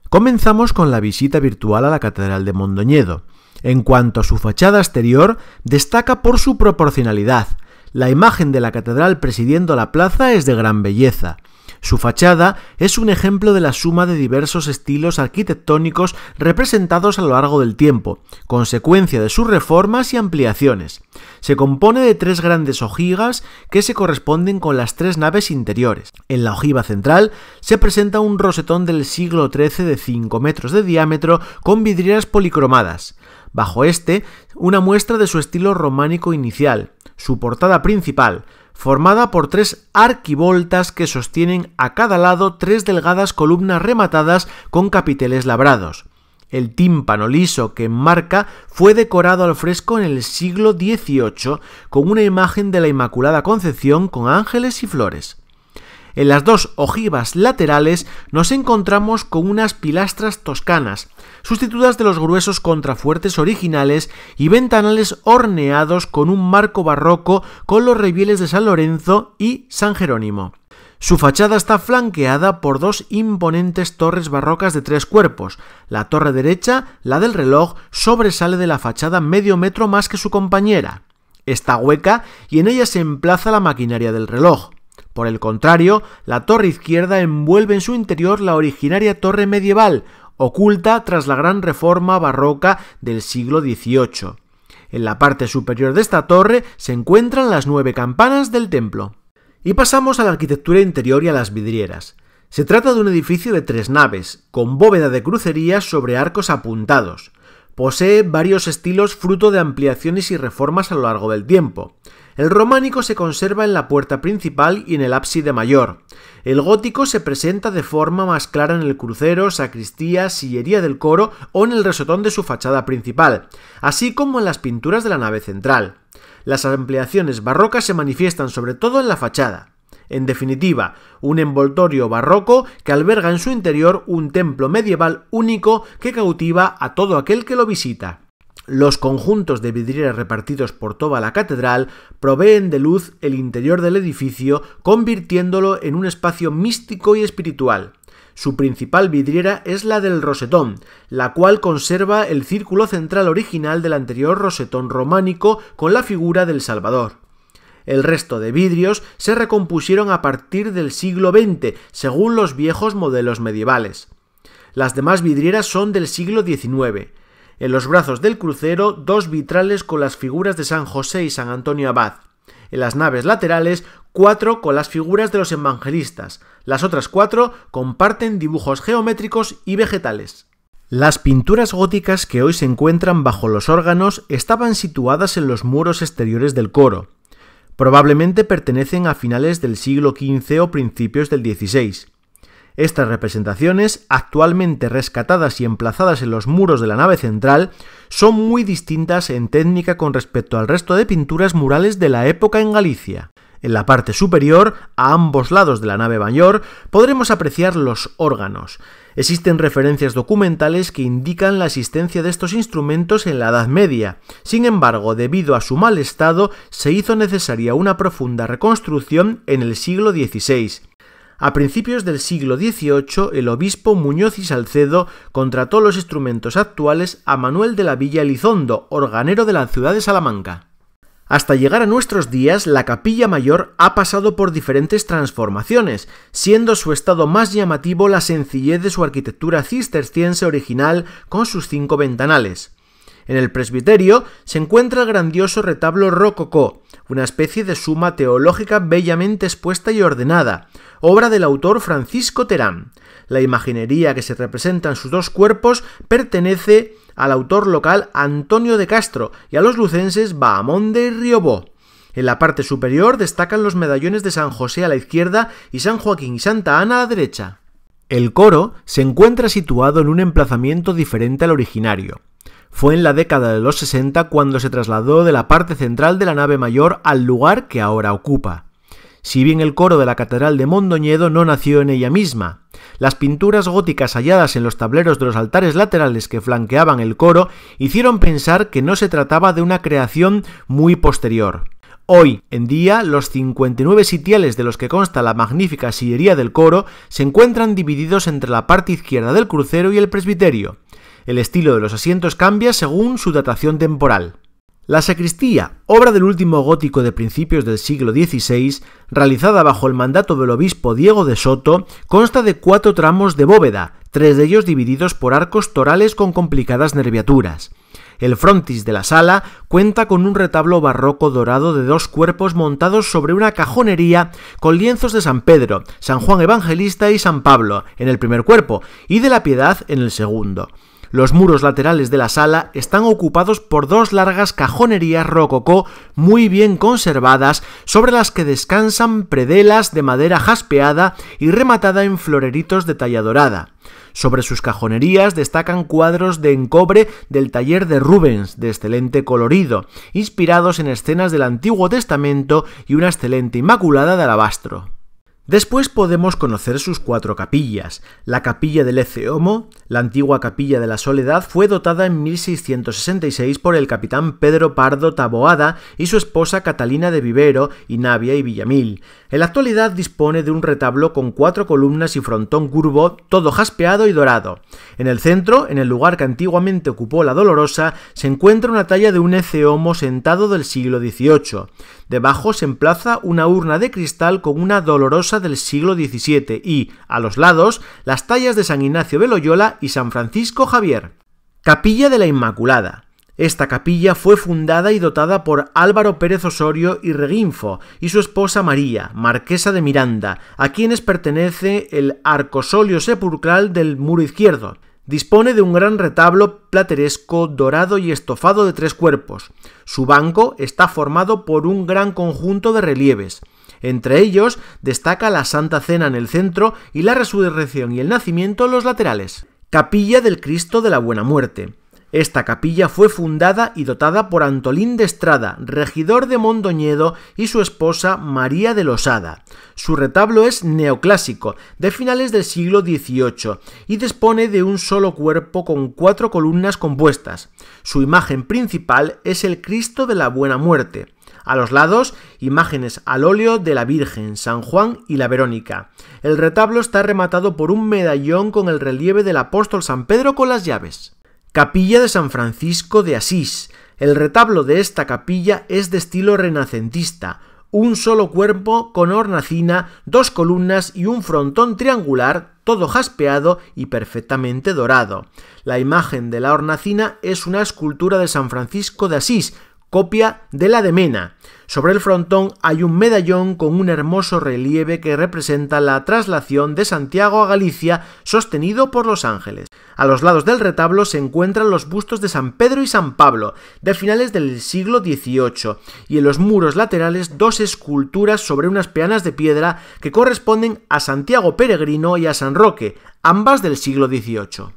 Comenzamos con la visita virtual a la Catedral de Mondoñedo. En cuanto a su fachada exterior, destaca por su proporcionalidad. La imagen de la catedral presidiendo la plaza es de gran belleza. Su fachada es un ejemplo de la suma de diversos estilos arquitectónicos representados a lo largo del tiempo, consecuencia de sus reformas y ampliaciones. Se compone de 3 grandes ojivas que se corresponden con las 3 naves interiores. En la ojiva central se presenta un rosetón del siglo XIII de 5 metros de diámetro con vidrieras policromadas. Bajo este, una muestra de su estilo románico inicial. Su portada principal, formada por 3 arquivoltas que sostienen a cada lado 3 delgadas columnas rematadas con capiteles labrados. El tímpano liso que enmarca fue decorado al fresco en el siglo XVIII con una imagen de la Inmaculada Concepción con ángeles y flores. En las 2 ojivas laterales nos encontramos con unas pilastras toscanas, sustitutas de los gruesos contrafuertes originales y ventanales horneados con un marco barroco con los revieles de San Lorenzo y San Jerónimo. Su fachada está flanqueada por 2 imponentes torres barrocas de 3 cuerpos. La torre derecha, la del reloj, sobresale de la fachada medio metro más que su compañera. Está hueca y en ella se emplaza la maquinaria del reloj. Por el contrario, la torre izquierda envuelve en su interior la originaria torre medieval, oculta tras la gran reforma barroca del siglo XVIII. En la parte superior de esta torre se encuentran las 9 campanas del templo. Y pasamos a la arquitectura interior y a las vidrieras. Se trata de un edificio de 3 naves, con bóveda de crucería sobre arcos apuntados. Posee varios estilos fruto de ampliaciones y reformas a lo largo del tiempo. El románico se conserva en la puerta principal y en el ábside mayor. El gótico se presenta de forma más clara en el crucero, sacristía, sillería del coro o en el rosetón de su fachada principal, así como en las pinturas de la nave central. Las ampliaciones barrocas se manifiestan sobre todo en la fachada. En definitiva, un envoltorio barroco que alberga en su interior un templo medieval único que cautiva a todo aquel que lo visita. Los conjuntos de vidrieras repartidos por toda la catedral proveen de luz el interior del edificio, convirtiéndolo en un espacio místico y espiritual. Su principal vidriera es la del rosetón, la cual conserva el círculo central original del anterior rosetón románico con la figura del Salvador. El resto de vidrios se recompusieron a partir del siglo XX, según los viejos modelos medievales. Las demás vidrieras son del siglo XIX. En los brazos del crucero, 2 vitrales con las figuras de San José y San Antonio Abad. En las naves laterales, 4 con las figuras de los evangelistas. Las otras 4 comparten dibujos geométricos y vegetales. Las pinturas góticas que hoy se encuentran bajo los órganos estaban situadas en los muros exteriores del coro. Probablemente pertenecen a finales del siglo XV o principios del XVI. Estas representaciones, actualmente rescatadas y emplazadas en los muros de la nave central, son muy distintas en técnica con respecto al resto de pinturas murales de la época en Galicia. En la parte superior, a ambos lados de la nave mayor, podremos apreciar los órganos. Existen referencias documentales que indican la existencia de estos instrumentos en la Edad Media. Sin embargo, debido a su mal estado, se hizo necesaria una profunda reconstrucción en el siglo XVI. A principios del siglo XVIII, el obispo Muñoz y Salcedo contrató los instrumentos actuales a Manuel de la Villa Elizondo, organero de la ciudad de Salamanca. Hasta llegar a nuestros días, la capilla mayor ha pasado por diferentes transformaciones, siendo su estado más llamativo la sencillez de su arquitectura cisterciense original con sus 5 ventanales. En el presbiterio se encuentra el grandioso retablo rococó, una especie de suma teológica bellamente expuesta y ordenada, obra del autor Francisco Terán. La imaginería que se representa en sus 2 cuerpos pertenece al autor local Antonio de Castro y a los lucenses Bahamonde y Riobó. En la parte superior destacan los medallones de San José a la izquierda y San Joaquín y Santa Ana a la derecha. El coro se encuentra situado en un emplazamiento diferente al originario. Fue en la década de los 60 cuando se trasladó de la parte central de la nave mayor al lugar que ahora ocupa. Si bien el coro de la Catedral de Mondoñedo no nació en ella misma, las pinturas góticas halladas en los tableros de los altares laterales que flanqueaban el coro hicieron pensar que no se trataba de una creación muy posterior. Hoy en día, los 59 sitiales de los que consta la magnífica sillería del coro se encuentran divididos entre la parte izquierda del crucero y el presbiterio. El estilo de los asientos cambia según su datación temporal. La sacristía, obra del último gótico de principios del siglo XVI, realizada bajo el mandato del obispo Diego de Soto, consta de 4 tramos de bóveda, 3 de ellos divididos por arcos torales con complicadas nerviaturas. El frontis de la sala cuenta con un retablo barroco dorado de 2 cuerpos montados sobre una cajonería con lienzos de San Pedro, San Juan Evangelista y San Pablo en el primer cuerpo y de la Piedad en el segundo. Los muros laterales de la sala están ocupados por 2 largas cajonerías rococó muy bien conservadas, sobre las que descansan predelas de madera jaspeada y rematada en floreritos de talla dorada. Sobre sus cajonerías destacan cuadros de encobre del taller de Rubens, de excelente colorido, inspirados en escenas del Antiguo Testamento y una excelente Inmaculada de alabastro. Después podemos conocer sus 4 capillas. La capilla del Ecce Homo, la antigua capilla de la Soledad, fue dotada en 1666 por el capitán Pedro Pardo Taboada y su esposa Catalina de Vivero y Navia y Villamil. En la actualidad dispone de un retablo con 4 columnas y frontón curvo, todo jaspeado y dorado. En el centro, en el lugar que antiguamente ocupó la Dolorosa, se encuentra una talla de un Ecce Homo sentado del siglo XVIII. Debajo se emplaza una urna de cristal con una Dolorosa del siglo XVII y, a los lados, las tallas de San Ignacio de Loyola y San Francisco Javier. Capilla de la Inmaculada. Esta capilla fue fundada y dotada por Álvaro Pérez Osorio y Reguinfo y su esposa María, marquesa de Miranda, a quienes pertenece el arcosolio sepulcral del muro izquierdo. Dispone de un gran retablo plateresco dorado y estofado de 3 cuerpos. Su banco está formado por un gran conjunto de relieves. Entre ellos destaca la Santa Cena en el centro y la Resurrección y el Nacimiento en los laterales. Capilla del Cristo de la Buena Muerte. Esta capilla fue fundada y dotada por Antolín de Estrada, regidor de Mondoñedo, y su esposa María de Losada. Su retablo es neoclásico, de finales del siglo XVIII, y dispone de un solo cuerpo con 4 columnas compuestas. Su imagen principal es el Cristo de la Buena Muerte. A los lados, imágenes al óleo de la Virgen, San Juan y la Verónica. El retablo está rematado por un medallón con el relieve del apóstol San Pedro con las llaves. Capilla de San Francisco de Asís. El retablo de esta capilla es de estilo renacentista, un solo cuerpo con hornacina, 2 columnas y un frontón triangular, todo jaspeado y perfectamente dorado. La imagen de la hornacina es una escultura de San Francisco de Asís, copia de la de Mena. Sobre el frontón hay un medallón con un hermoso relieve que representa la traslación de Santiago a Galicia, sostenido por los ángeles. A los lados del retablo se encuentran los bustos de San Pedro y San Pablo, de finales del siglo XVIII, y en los muros laterales 2 esculturas sobre unas peanas de piedra que corresponden a Santiago Peregrino y a San Roque, ambas del siglo XVIII.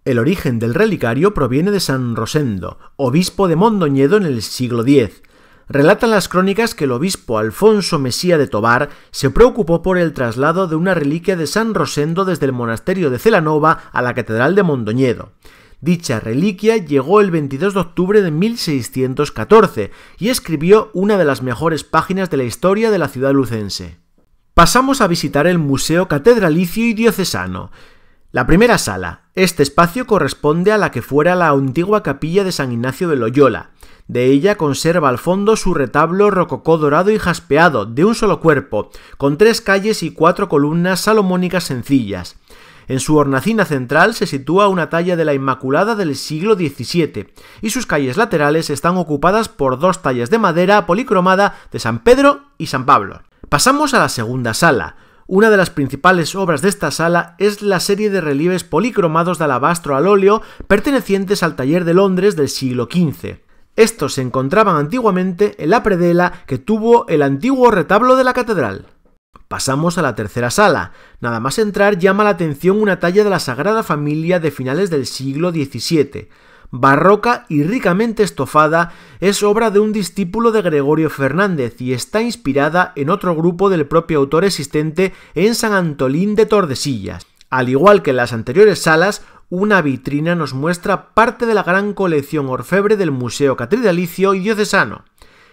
El origen del relicario proviene de San Rosendo, obispo de Mondoñedo en el siglo X. Relatan las crónicas que el obispo Alfonso Mesía de Tobar se preocupó por el traslado de una reliquia de San Rosendo desde el monasterio de Celanova a la catedral de Mondoñedo. Dicha reliquia llegó el 22 de octubre de 1614 y escribió una de las mejores páginas de la historia de la ciudad lucense. Pasamos a visitar el Museo Catedralicio y Diocesano. La primera sala. Este espacio corresponde a la que fuera la antigua capilla de San Ignacio de Loyola. De ella conserva al fondo su retablo rococó dorado y jaspeado, de un solo cuerpo, con 3 calles y 4 columnas salomónicas sencillas. En su hornacina central se sitúa una talla de la Inmaculada del siglo XVII, y sus calles laterales están ocupadas por 2 tallas de madera policromada de San Pedro y San Pablo. Pasamos a la segunda sala. Una de las principales obras de esta sala es la serie de relieves policromados de alabastro al óleo pertenecientes al taller de Londres del siglo XV. Estos se encontraban antiguamente en la predela que tuvo el antiguo retablo de la catedral. Pasamos a la tercera sala. Nada más entrar llama la atención una talla de la Sagrada Familia de finales del siglo XVII. Barroca y ricamente estofada, es obra de un discípulo de Gregorio Fernández y está inspirada en otro grupo del propio autor existente en San Antolín de Tordesillas. Al igual que en las anteriores salas, una vitrina nos muestra parte de la gran colección orfebre del Museo Catedralicio y Diocesano.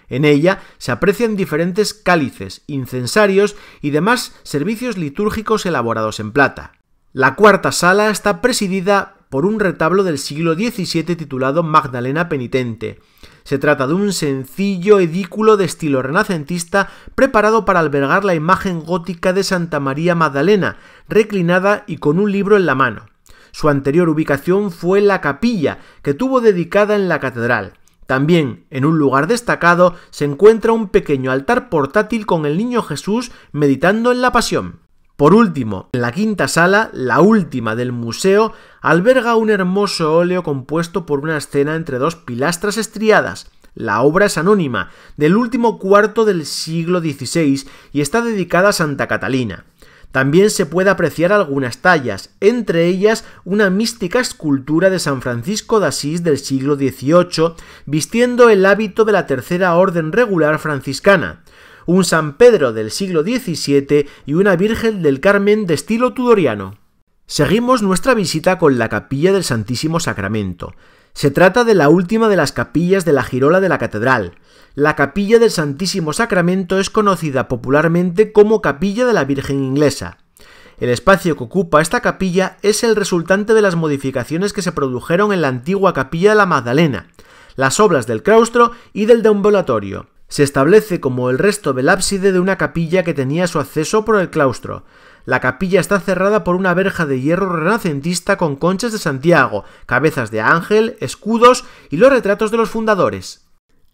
En ella se aprecian diferentes cálices, incensarios y demás servicios litúrgicos elaborados en plata. La cuarta sala está presidida por un retablo del siglo XVII titulado Magdalena Penitente. Se trata de un sencillo edículo de estilo renacentista preparado para albergar la imagen gótica de Santa María Magdalena, reclinada y con un libro en la mano. Su anterior ubicación fue la capilla, que tuvo dedicada en la catedral. También, en un lugar destacado, se encuentra un pequeño altar portátil con el Niño Jesús meditando en la Pasión. Por último, en la quinta sala, la última del museo, alberga un hermoso óleo compuesto por una escena entre dos pilastras estriadas. La obra es anónima, del último cuarto del siglo XVI y está dedicada a Santa Catalina. También se puede apreciar algunas tallas, entre ellas una mística escultura de San Francisco de Asís del siglo XVIII, vistiendo el hábito de la Tercera Orden Regular franciscana, un San Pedro del siglo XVII y una Virgen del Carmen de estilo tudoriano. Seguimos nuestra visita con la Capilla del Santísimo Sacramento. Se trata de la última de las capillas de la girola de la catedral. La Capilla del Santísimo Sacramento es conocida popularmente como Capilla de la Virgen Inglesa. El espacio que ocupa esta capilla es el resultante de las modificaciones que se produjeron en la antigua Capilla de la Magdalena, las obras del claustro y del deambulatorio. Se establece como el resto del ábside de una capilla que tenía su acceso por el claustro. La capilla está cerrada por una verja de hierro renacentista con conchas de Santiago, cabezas de ángel, escudos y los retratos de los fundadores.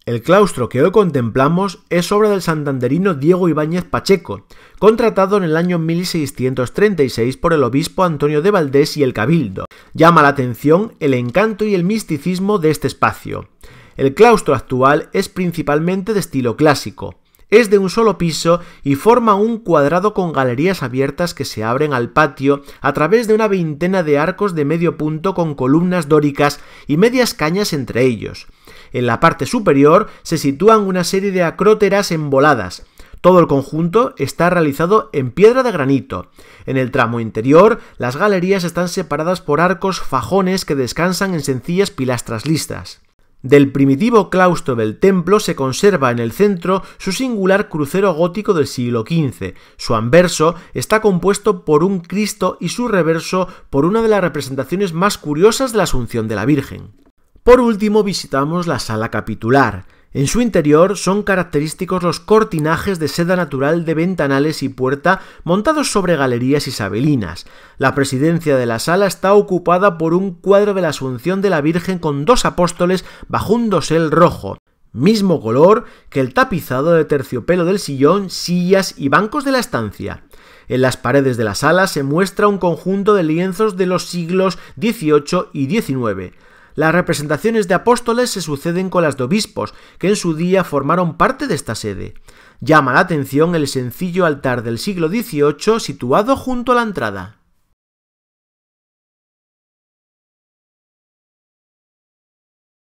El claustro que hoy contemplamos es obra del santanderino Diego Ibáñez Pacheco, contratado en el año 1636 por el obispo Antonio de Valdés y el cabildo. Llama la atención el encanto y el misticismo de este espacio. El claustro actual es principalmente de estilo clásico. Es de un solo piso y forma un cuadrado con galerías abiertas que se abren al patio a través de una veintena de arcos de medio punto con columnas dóricas y medias cañas entre ellos. En la parte superior se sitúan una serie de acróteras emboladas. Todo el conjunto está realizado en piedra de granito. En el tramo interior, las galerías están separadas por arcos fajones que descansan en sencillas pilastras lisas. Del primitivo claustro del templo se conserva en el centro su singular crucero gótico del siglo XV. Su anverso está compuesto por un Cristo y su reverso por una de las representaciones más curiosas de la Asunción de la Virgen. Por último visitamos la sala capitular. En su interior son característicos los cortinajes de seda natural de ventanales y puerta montados sobre galerías isabelinas. La presidencia de la sala está ocupada por un cuadro de la Asunción de la Virgen con dos apóstoles bajo un dosel rojo, mismo color que el tapizado de terciopelo del sillón, sillas y bancos de la estancia. En las paredes de la sala se muestra un conjunto de lienzos de los siglos XVIII y XIX. Las representaciones de apóstoles se suceden con las de obispos, que en su día formaron parte de esta sede. Llama la atención el sencillo altar del siglo XVIII situado junto a la entrada.